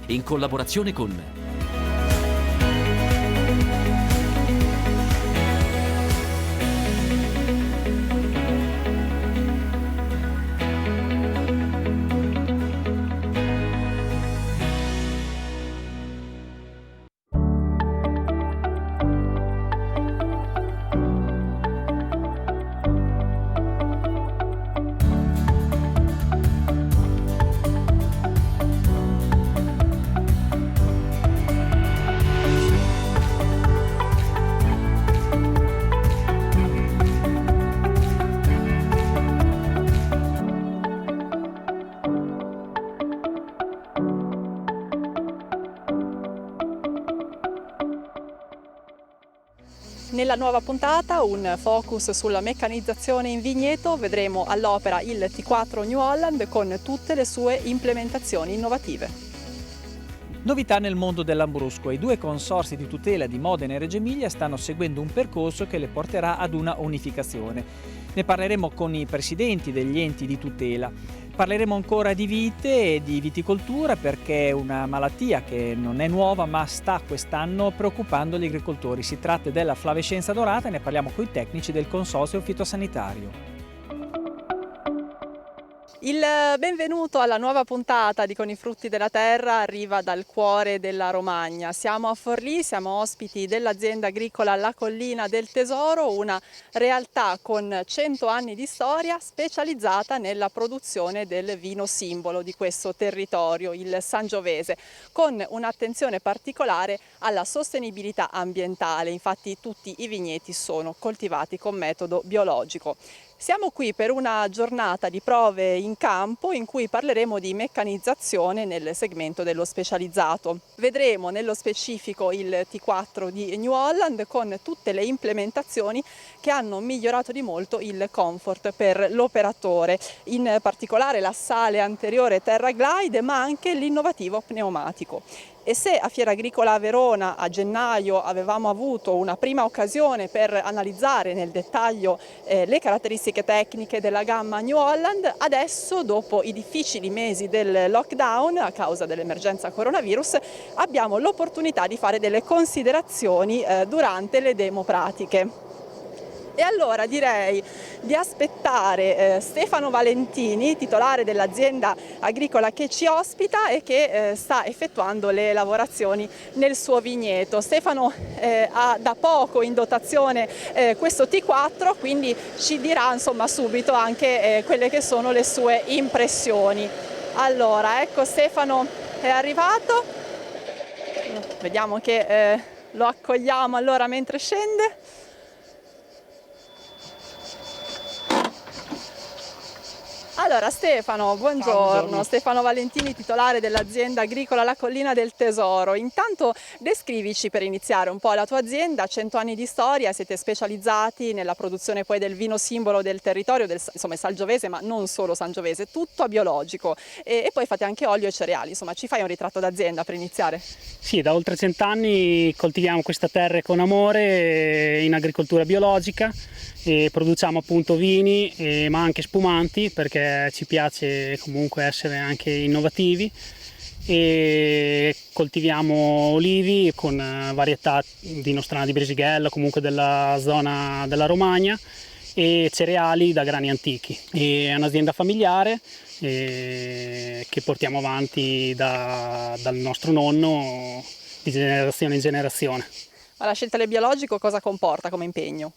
in collaborazione con Nella nuova puntata un focus sulla meccanizzazione in vigneto, vedremo all'opera il T4 New Holland con tutte le sue implementazioni innovative. Novità nel mondo dell'Lambrusco. I due consorzi di tutela di Modena e Reggio Emilia stanno seguendo un percorso che le porterà ad una unificazione. Ne parleremo con i presidenti degli enti di tutela. Parleremo ancora di vite e di viticoltura perché è una malattia che non è nuova ma sta quest'anno preoccupando gli agricoltori. Si tratta della flavescenza dorata e ne parliamo con i tecnici del consorzio fitosanitario. Il benvenuto alla nuova puntata di Con i frutti della terra arriva dal cuore della Romagna. Siamo a Forlì, siamo ospiti dell'azienda agricola La Collina del Tesoro, una realtà con 100 anni di storia specializzata nella produzione del vino simbolo di questo territorio, il Sangiovese, con un'attenzione particolare alla sostenibilità ambientale. Infatti tutti i vigneti sono coltivati con metodo biologico. Siamo qui per una giornata di prove in campo in cui parleremo di meccanizzazione nel segmento dello specializzato. Vedremo nello specifico il T4 di New Holland con tutte le implementazioni che hanno migliorato di molto il comfort per l'operatore, in particolare la sale anteriore Terra Glide ma anche l'innovativo pneumatico. E se a Fiera Agricola a Verona a gennaio avevamo avuto una prima occasione per analizzare nel dettaglio le caratteristiche tecniche della gamma New Holland, adesso dopo i difficili mesi del lockdown a causa dell'emergenza coronavirus abbiamo l'opportunità di fare delle considerazioni durante le demo pratiche. E allora direi di aspettare Stefano Valentini, titolare dell'azienda agricola che ci ospita e che sta effettuando le lavorazioni nel suo vigneto. Stefano ha da poco in dotazione questo T4, quindi ci dirà insomma subito anche quelle che sono le sue impressioni. Allora, ecco Stefano è arrivato, vediamo che lo accogliamo allora mentre scende. Allora Stefano, buongiorno. Stefano Valentini, titolare dell'azienda agricola La Collina del Tesoro. Intanto descrivici per iniziare un po' la tua azienda, 100 anni di storia, siete specializzati nella produzione poi del vino simbolo del territorio, insomma Sangiovese ma non solo Sangiovese, tutto a biologico e poi fate anche olio e cereali, insomma ci fai un ritratto d'azienda per iniziare? Sì, da oltre 100 anni coltiviamo questa terra con amore in agricoltura biologica. E produciamo appunto vini ma anche spumanti perché ci piace comunque essere anche innovativi e coltiviamo olivi con varietà di Nostrana di Brisighella, comunque della zona della Romagna, e cereali da grani antichi. È un'azienda familiare che portiamo avanti dal nostro nonno di generazione in generazione. Ma la scelta del biologico cosa comporta come impegno?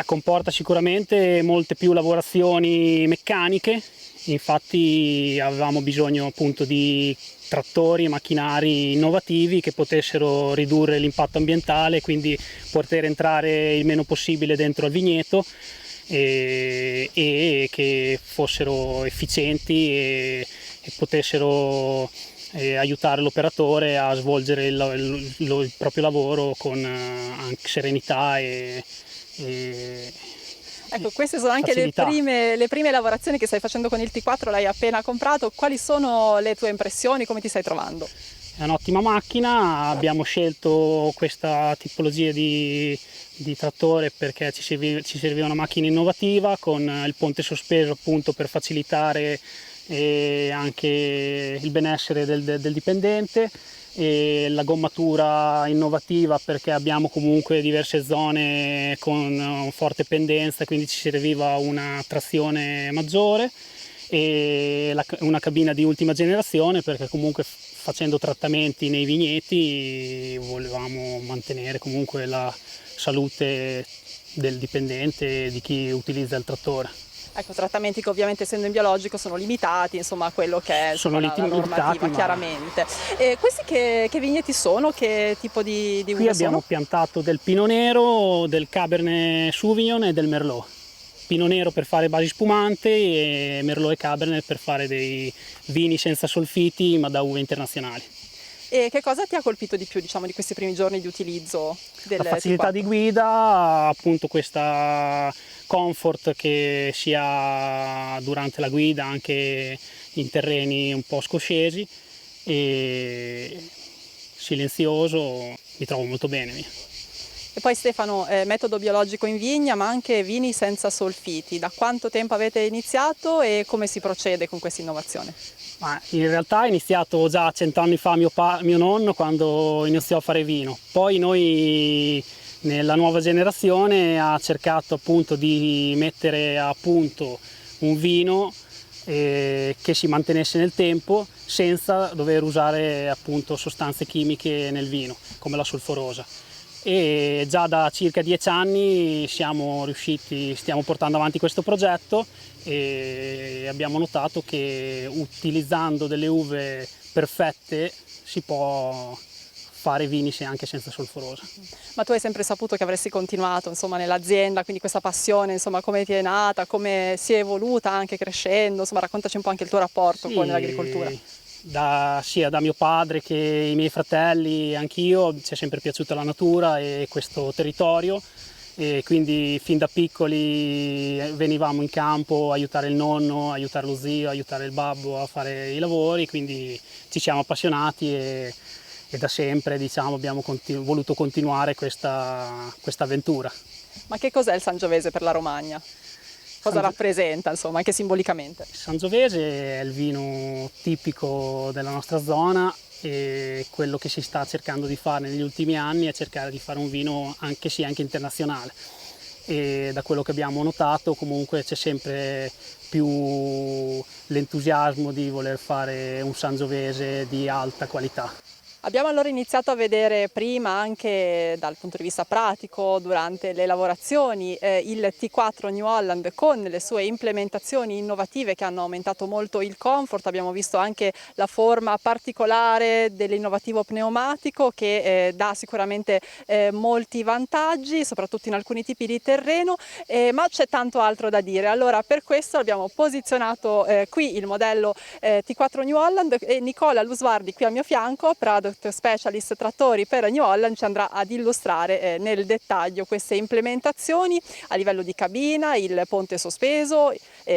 Comporta sicuramente molte più lavorazioni meccaniche, infatti avevamo bisogno appunto di trattori e macchinari innovativi che potessero ridurre l'impatto ambientale, quindi poter entrare il meno possibile dentro al vigneto e che fossero efficienti e potessero aiutare l'operatore a svolgere il proprio lavoro con anche serenità Ecco, queste sono anche le prime lavorazioni che stai facendo con il T4, l'hai appena comprato. Quali sono le tue impressioni, come ti stai trovando? È un'ottima macchina, abbiamo scelto questa tipologia di trattore perché ci serviva una macchina innovativa con il ponte sospeso appunto per facilitare e anche il benessere del dipendente, e la gommatura innovativa perché abbiamo comunque diverse zone con forte pendenza, quindi ci serviva una trazione maggiore, e una cabina di ultima generazione perché comunque facendo trattamenti nei vigneti volevamo mantenere comunque la salute del dipendente e di chi utilizza il trattore. Ecco, trattamenti che ovviamente essendo in biologico sono limitati, insomma, a quello che è Sono la normativa, limitati, chiaramente. E questi che vigneti sono? Che tipo di Qui uve abbiamo sono? piantato del Pinot Nero, del Cabernet Sauvignon e del Merlot. Pinot Nero per fare basi spumante e Merlot e Cabernet per fare dei vini senza solfiti ma da uve internazionali. E che cosa ti ha colpito di più, diciamo, di questi primi giorni di utilizzo del La facilità T4? di guida, appunto questa comfort che si ha durante la guida anche in terreni un po' scoscesi, e silenzioso, mi trovo molto bene. E poi Stefano, metodo biologico in vigna, ma anche vini senza solfiti. Da quanto tempo avete iniziato e come si procede con questa innovazione? Ma in realtà è iniziato già 100 anni fa mio nonno quando iniziò a fare vino. Poi noi nella nuova generazione ha cercato appunto di mettere a punto un vino che si mantenesse nel tempo senza dover usare appunto sostanze chimiche nel vino come la solforosa. E già da circa 10 anni stiamo portando avanti questo progetto e abbiamo notato che utilizzando delle uve perfette si può fare vini anche senza solforosa. Ma tu hai sempre saputo che avresti continuato, insomma, nell'azienda, quindi questa passione, insomma, come ti è nata, come si è evoluta anche crescendo, insomma, raccontaci un po' anche il tuo rapporto con l'agricoltura. Sia da mio padre che i miei fratelli, anch'io, ci è sempre piaciuta la natura e questo territorio, e quindi fin da piccoli venivamo in campo a aiutare il nonno, aiutare lo zio, aiutare il babbo a fare i lavori, quindi ci siamo appassionati e da sempre, diciamo, abbiamo voluto continuare questa avventura. Ma che cos'è il Sangiovese per la Romagna? Cosa rappresenta, insomma, anche simbolicamente? Il Sangiovese è il vino tipico della nostra zona e quello che si sta cercando di fare negli ultimi anni è cercare di fare un vino anche internazionale. E da quello che abbiamo notato comunque c'è sempre più l'entusiasmo di voler fare un Sangiovese di alta qualità. Abbiamo allora iniziato a vedere prima anche dal punto di vista pratico durante le lavorazioni il T4 New Holland con le sue implementazioni innovative che hanno aumentato molto il comfort. Abbiamo visto anche la forma particolare dell'innovativo pneumatico che dà sicuramente molti vantaggi, soprattutto in alcuni tipi di terreno, ma c'è tanto altro da dire. Allora per questo abbiamo posizionato qui il modello T4 New Holland e Nicola Lusvardi qui al mio fianco, Product Specialist Trattori per New Holland, ci andrà ad illustrare nel dettaglio queste implementazioni a livello di cabina, il ponte sospeso,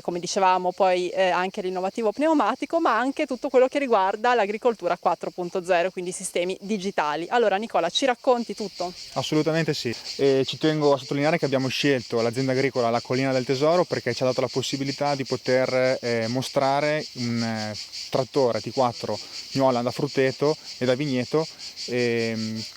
come dicevamo poi anche l'innovativo pneumatico, ma anche tutto quello che riguarda l'agricoltura 4.0, quindi sistemi digitali. Allora Nicola, ci racconti tutto? Assolutamente sì, ci tengo a sottolineare che abbiamo scelto l'azienda agricola La Collina del Tesoro perché ci ha dato la possibilità di poter mostrare un trattore T4 New Holland a frutteto e da vigneto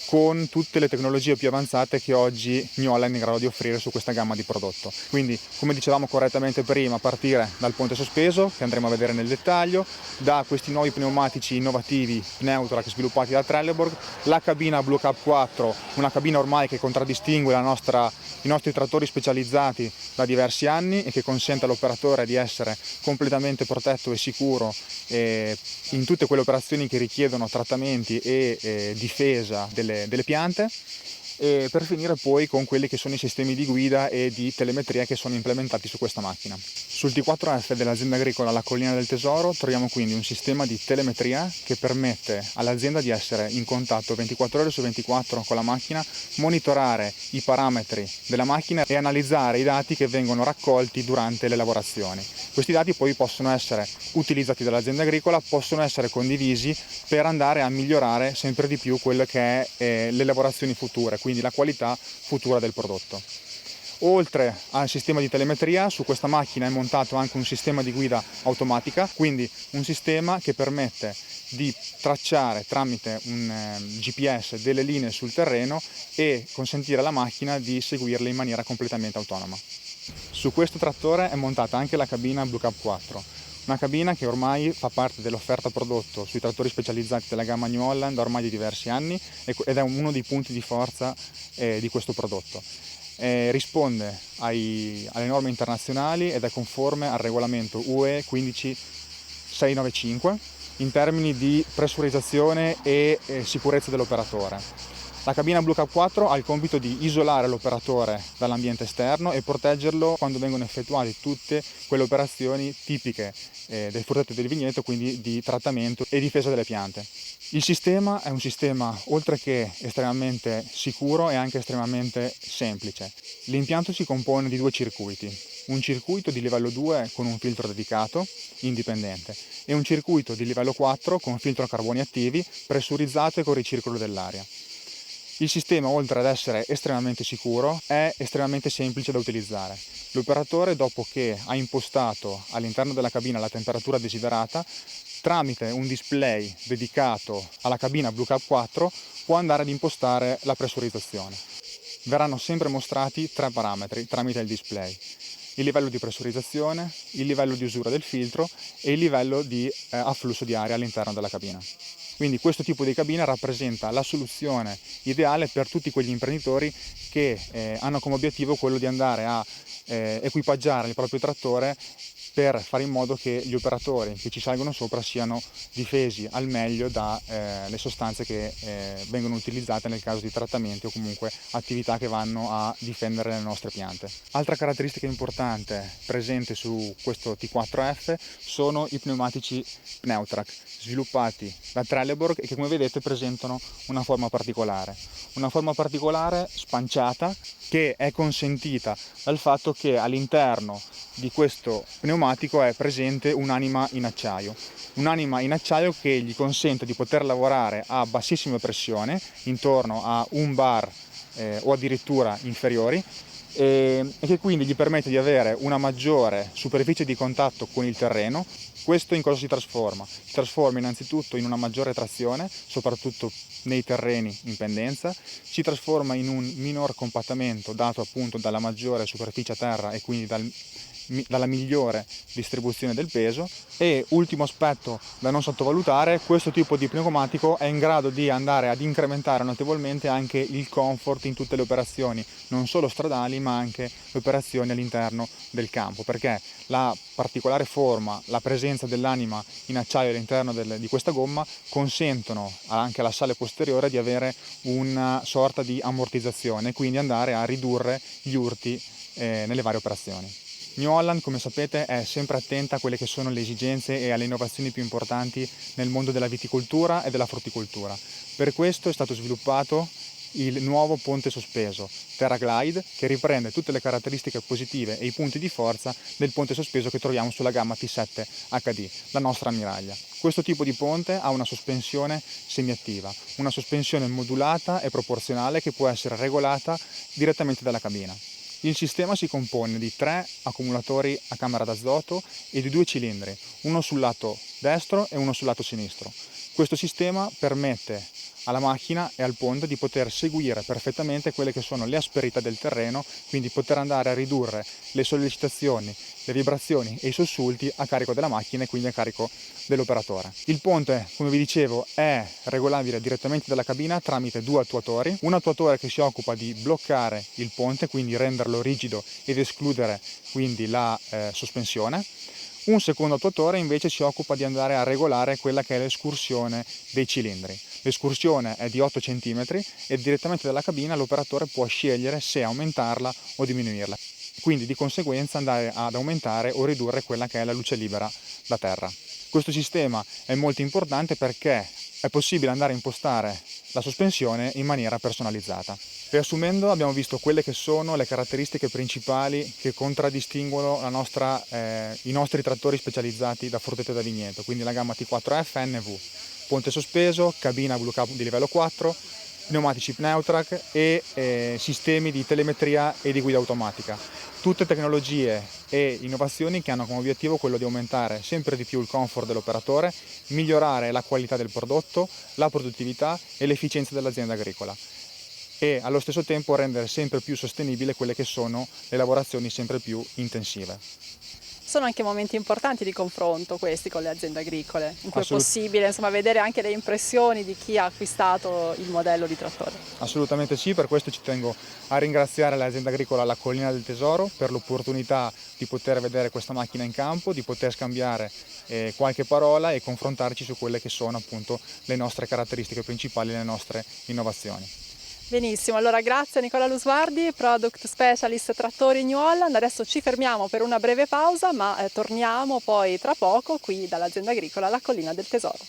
con tutte le tecnologie più avanzate che oggi New Holland è in grado di offrire su questa gamma di prodotto. Quindi, come dicevamo correttamente prima, a partire dal ponte sospeso che andremo a vedere nel dettaglio, da questi nuovi pneumatici innovativi Pneutrac sviluppati da Trelleborg, la cabina Blue Cup 4, una cabina ormai che contraddistingue i nostri trattori specializzati da diversi anni e che consente all'operatore di essere completamente protetto e sicuro in tutte quelle operazioni che richiedono trattamenti e difesa delle piante, e per finire poi con quelli che sono i sistemi di guida e di telemetria che sono implementati su questa macchina. Sul T4F dell'azienda agricola La Collina del Tesoro troviamo quindi un sistema di telemetria che permette all'azienda di essere in contatto 24 ore su 24 con la macchina, monitorare i parametri della macchina e analizzare i dati che vengono raccolti durante le lavorazioni. Questi dati poi possono essere utilizzati dall'azienda agricola, possono essere condivisi per andare a migliorare sempre di più quelle che è le lavorazioni future, quindi la qualità futura del prodotto. Oltre al sistema di telemetria, su questa macchina è montato anche un sistema di guida automatica, quindi un sistema che permette di tracciare tramite un GPS delle linee sul terreno e consentire alla macchina di seguirle in maniera completamente autonoma. Su questo trattore è montata anche la cabina Blue Cab 4, una cabina che ormai fa parte dell'offerta prodotto sui trattori specializzati della gamma New Holland da ormai di diversi anni ed è uno dei punti di forza di questo prodotto. Risponde alle norme internazionali ed è conforme al regolamento UE 15695 in termini di pressurizzazione e sicurezza dell'operatore. La cabina Blue Cab 4 ha il compito di isolare l'operatore dall'ambiente esterno e proteggerlo quando vengono effettuate tutte quelle operazioni tipiche del fruttato del vigneto, quindi di trattamento e difesa delle piante. Il sistema è un sistema, oltre che estremamente sicuro, e anche estremamente semplice. L'impianto si compone di 2 circuiti, un circuito di livello 2 con un filtro dedicato, indipendente, e un circuito di livello 4 con filtro a carboni attivi, pressurizzato e con ricircolo dell'aria. Il sistema, oltre ad essere estremamente sicuro, è estremamente semplice da utilizzare. L'operatore, dopo che ha impostato all'interno della cabina la temperatura desiderata, tramite un display dedicato alla cabina Blue Cab 4 può andare ad impostare la pressurizzazione. Verranno sempre mostrati 3 parametri tramite il display: il livello di pressurizzazione, il livello di usura del filtro e il livello di afflusso di aria all'interno della cabina. Quindi questo tipo di cabina rappresenta la soluzione ideale per tutti quegli imprenditori che hanno come obiettivo quello di andare a equipaggiare il proprio trattore per fare in modo che gli operatori che ci salgono sopra siano difesi al meglio dalle sostanze che vengono utilizzate nel caso di trattamenti o comunque attività che vanno a difendere le nostre piante. Altra caratteristica importante presente su questo T4F sono i pneumatici Pneutrac, sviluppati da Trelleborg e che, come vedete, presentano una forma particolare spanciata, che è consentita dal fatto che all'interno di questo pneumatico è presente un'anima in acciaio che gli consente di poter lavorare a bassissima pressione, intorno a 1 bar o addirittura inferiori, e che quindi gli permette di avere una maggiore superficie di contatto con il terreno. Questo in cosa si trasforma? Si trasforma innanzitutto in una maggiore trazione, soprattutto nei terreni in pendenza, si trasforma in un minor compattamento dato appunto dalla maggiore superficie a terra e quindi dalla migliore distribuzione del peso. E ultimo aspetto da non sottovalutare, questo tipo di pneumatico è in grado di andare ad incrementare notevolmente anche il comfort in tutte le operazioni, non solo stradali ma anche le operazioni all'interno del campo, perché la particolare forma, la presenza dell'anima in acciaio all'interno di questa gomma consentono anche alla sale posteriore di avere una sorta di ammortizzazione e quindi andare a ridurre gli urti nelle varie operazioni. New Holland, come sapete, è sempre attenta a quelle che sono le esigenze e alle innovazioni più importanti nel mondo della viticoltura e della frutticoltura. Per questo è stato sviluppato il nuovo ponte sospeso TerraGlide, che riprende tutte le caratteristiche positive e i punti di forza del ponte sospeso che troviamo sulla gamma T7 HD, la nostra ammiraglia. Questo tipo di ponte ha una sospensione semiattiva, una sospensione modulata e proporzionale che può essere regolata direttamente dalla cabina. Il sistema si compone di 3 accumulatori a camera d'azoto e di 2 cilindri, uno sul lato destro e uno sul lato sinistro. Questo sistema permette alla macchina e al ponte di poter seguire perfettamente quelle che sono le asperità del terreno, quindi poter andare a ridurre le sollecitazioni, le vibrazioni e i sussulti a carico della macchina e quindi a carico dell'operatore. Il ponte, come vi dicevo, è regolabile direttamente dalla cabina tramite 2 attuatori, un attuatore che si occupa di bloccare il ponte, quindi renderlo rigido ed escludere quindi la sospensione. Un secondo attuatore invece si occupa di andare a regolare quella che è l'escursione dei cilindri. L'escursione è di 8 cm e direttamente dalla cabina l'operatore può scegliere se aumentarla o diminuirla. Quindi di conseguenza andare ad aumentare o ridurre quella che è la luce libera da terra. Questo sistema è molto importante perché è possibile andare a impostare la sospensione in maniera personalizzata. Riassumendo, abbiamo visto quelle che sono le caratteristiche principali che contraddistinguono i nostri trattori specializzati da frutteto e da vigneto, quindi la gamma T4F NV, ponte sospeso, cabina Blue Cab di livello 4, pneumatici Pneutrac e sistemi di telemetria e di guida automatica. Tutte tecnologie e innovazioni che hanno come obiettivo quello di aumentare sempre di più il comfort dell'operatore, migliorare la qualità del prodotto, la produttività e l'efficienza dell'azienda agricola e allo stesso tempo rendere sempre più sostenibile quelle che sono le lavorazioni sempre più intensive. Sono anche momenti importanti di confronto questi con le aziende agricole, in cui è possibile vedere anche le impressioni di chi ha acquistato il modello di trattore. Assolutamente sì, per questo ci tengo a ringraziare l'azienda agricola La Collina del Tesoro per l'opportunità di poter vedere questa macchina in campo, di poter scambiare qualche parola e confrontarci su quelle che sono appunto le nostre caratteristiche principali, le nostre innovazioni. Benissimo, allora grazie a Nicola Lusvardi, Product Specialist Trattori New Holland. Adesso ci fermiamo per una breve pausa, ma torniamo poi tra poco qui dall'azienda agricola La Collina del Tesoro.